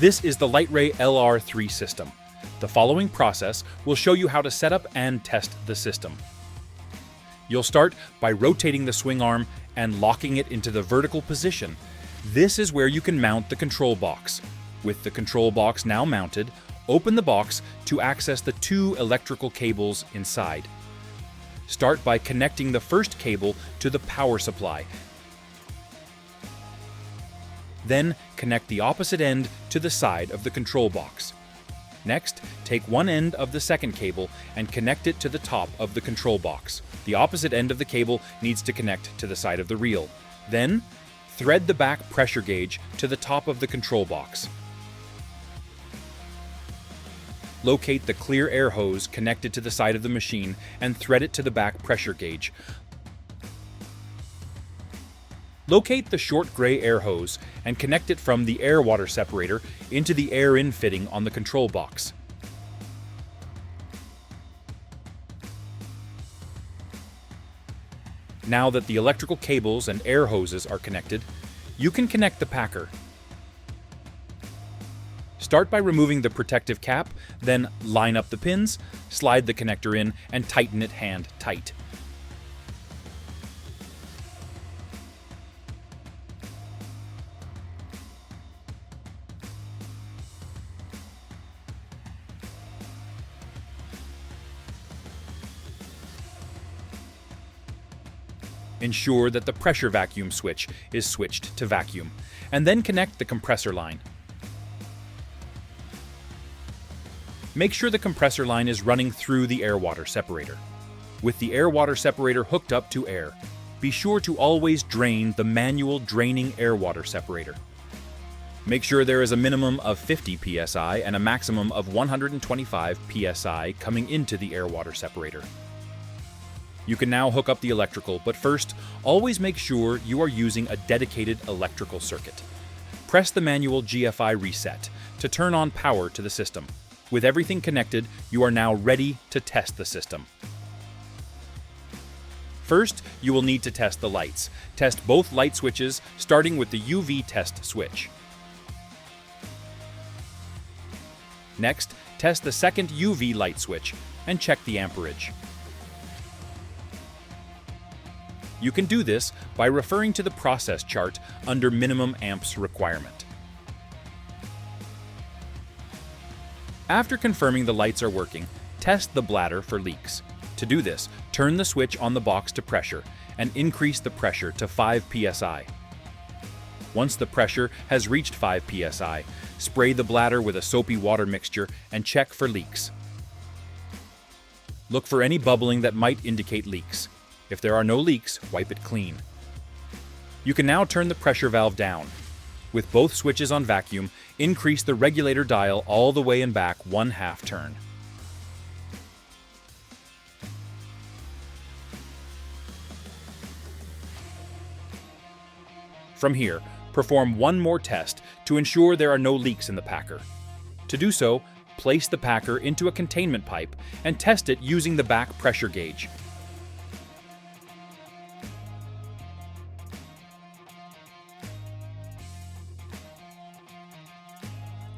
This is the LightRay LR3 system. The following process will show you how to set up and test the system. You'll start by rotating the swing arm and locking it into the vertical position. This is where you can mount the control box. With the control box now mounted, open the box to access the two electrical cables inside. Start by connecting the first cable to the power supply. Then connect the opposite end to the side of the control box. Next, take one end of the second cable and connect it to the top of the control box. The opposite end of the cable needs to connect to the side of the reel. Then, thread the back pressure gauge to the top of the control box. Locate the clear air hose connected to the side of the machine and thread it to the back pressure gauge. Locate the short gray air hose and connect it from the air-water separator into the air-in fitting on the control box. Now that the electrical cables and air hoses are connected, you can connect the packer. Start by removing the protective cap, then line up the pins, slide the connector in, and tighten it hand tight. Ensure that the pressure vacuum switch is switched to vacuum, and then connect the compressor line. Make sure the compressor line is running through the air-water separator. With the air-water separator hooked up to air, be sure to always drain the manual draining air-water separator. Make sure there is a minimum of 50 psi and a maximum of 125 psi coming into the air-water separator. You can now hook up the electrical, but first, always make sure you are using a dedicated electrical circuit. Press the manual GFI reset to turn on power to the system. With everything connected, you are now ready to test the system. First, you will need to test the lights. Test both light switches, starting with the UV test switch. Next, test the second UV light switch and check the amperage. You can do this by referring to the process chart under minimum amps requirement. After confirming the lights are working, test the bladder for leaks. To do this, turn the switch on the box to pressure and increase the pressure to 5 psi. Once the pressure has reached 5 psi, spray the bladder with a soapy water mixture and check for leaks. Look for any bubbling that might indicate leaks. If there are no leaks, wipe it clean. You can now turn the pressure valve down. With both switches on vacuum, increase the regulator dial all the way and back 1/2 turn. From here, perform one more test to ensure there are no leaks in the packer. To do so, place the packer into a containment pipe and test it using the back pressure gauge.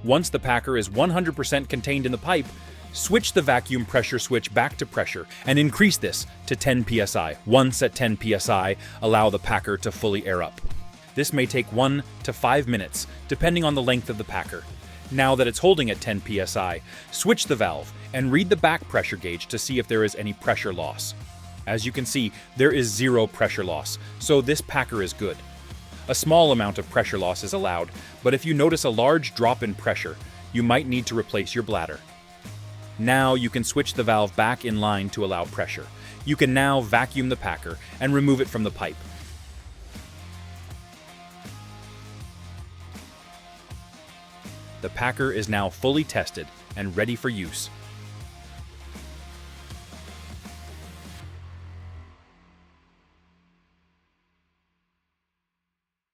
Once the packer is 100% contained in the pipe, switch the vacuum pressure switch back to pressure and increase this to 10 psi. Once at 10 psi, allow the packer to fully air up. This may take 1 to 5 minutes, depending on the length of the packer. Now that it's holding at 10 psi, switch the valve and read the back pressure gauge to see if there is any pressure loss. As you can see, there is 0 pressure loss, so this packer is good. A small amount of pressure loss is allowed, but if you notice a large drop in pressure, you might need to replace your bladder. Now you can switch the valve back in line to allow pressure. You can now vacuum the packer and remove it from the pipe. The packer is now fully tested and ready for use.